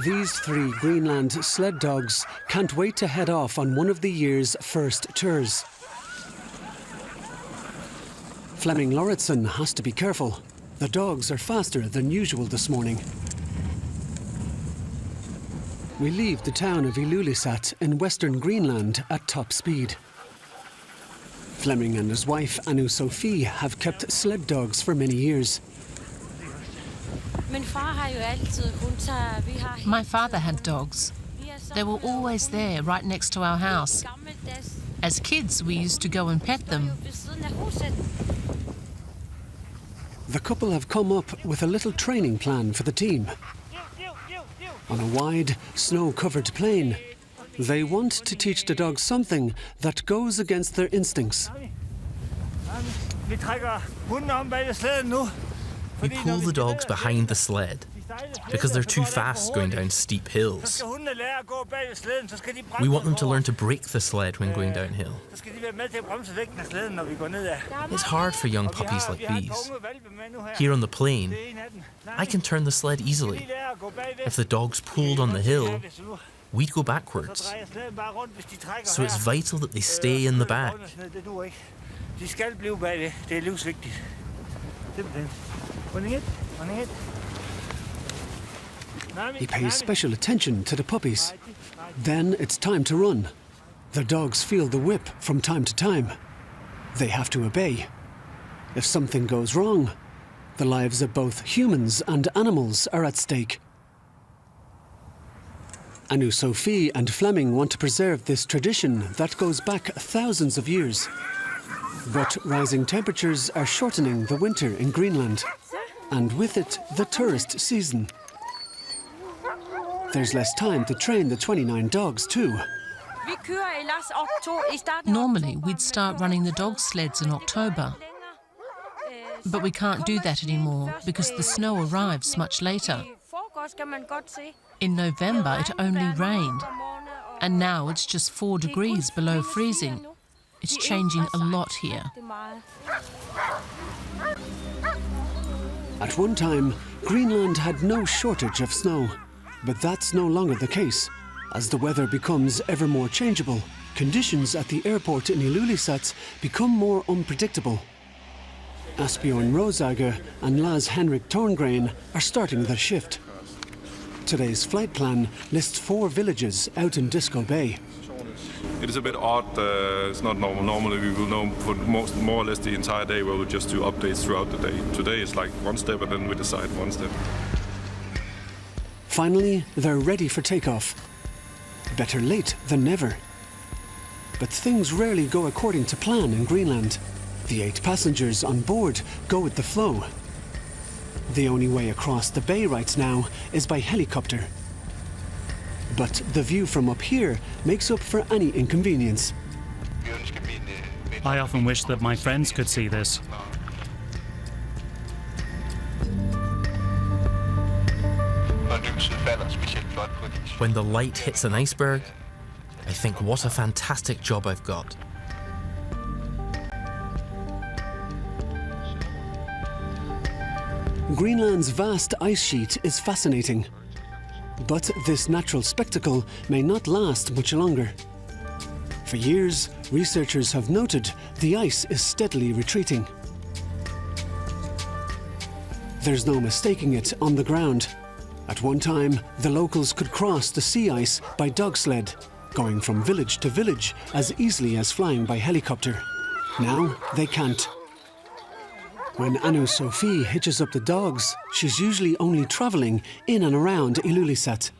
These 3 Greenland sled dogs can't wait to head off on one of the year's first tours. Flemming Lauritsen has to be careful. The dogs are faster than usual this morning. We leave the town of Ilulissat in western Greenland at top speed. Flemming and his wife, Anne-Sophie, have kept sled dogs for many years. My father had dogs. They were always there, right next to our house. As kids, we used to go and pet them. The couple have come up with a little training plan for the team. On a wide, snow-covered plain, they want to teach the dogs something that goes against their instincts. We pull the dogs behind the sled because they're too fast going down steep hills. We want them to learn to brake the sled when going downhill. It's hard for young puppies like these. Here on the plain, I can turn the sled easily. If the dogs pulled on the hill, we'd go backwards. So it's vital that they stay in the back. He pays special attention to the puppies. Then it's time to run. The dogs feel the whip from time to time. They have to obey. If something goes wrong, the lives of both humans and animals are at stake. Anne-Sophie and Flemming want to preserve this tradition that goes back thousands of years. But rising temperatures are shortening the winter in Greenland, and with it, the tourist season. There's less time to train the 29 dogs too. Normally, we'd start running the dog sleds in October. But we can't do that anymore because the snow arrives much later. In November, it only rained, and now it's just 4 degrees below freezing. It's changing a lot here. At one time, Greenland had no shortage of snow, but that's no longer the case. As the weather becomes ever more changeable, conditions at the airport in Ilulissat become more unpredictable. Asbjørn Rosager and Lars Henrik Torngren are starting their shift. Today's flight plan lists 4 villages out in Disco Bay. It is a bit odd, it's not normal. Normally we will know for more or less the entire day where we'll just do updates throughout the day. Today is like one step and then we decide one step. Finally, they're ready for takeoff. Better late than never. But things rarely go according to plan in Greenland. The 8 passengers on board go with the flow. The only way across the bay right now is by helicopter. But the view from up here makes up for any inconvenience. I often wish that my friends could see this. When the light hits an iceberg, I think, what a fantastic job I've got. Greenland's vast ice sheet is fascinating. But this natural spectacle may not last much longer. For years, researchers have noted the ice is steadily retreating. There's no mistaking it on the ground. At one time, the locals could cross the sea ice by dog sled, going from village to village as easily as flying by helicopter. Now they can't. When Anne-Sophie hitches up the dogs, she's usually only travelling in and around Ilulissat.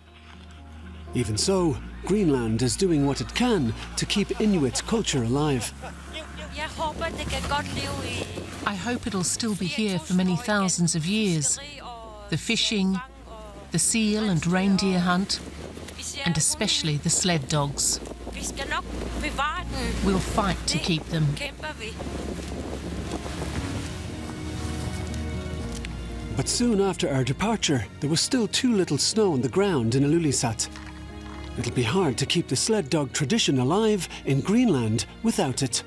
Even so, Greenland is doing what it can to keep Inuit culture alive. I hope it'll still be here for many thousands of years. The fishing, the seal and reindeer hunt, and especially the sled dogs. We'll fight to keep them. But soon after our departure, there was still too little snow on the ground in Ilulissat. It'll be hard to keep the sled dog tradition alive in Greenland without it.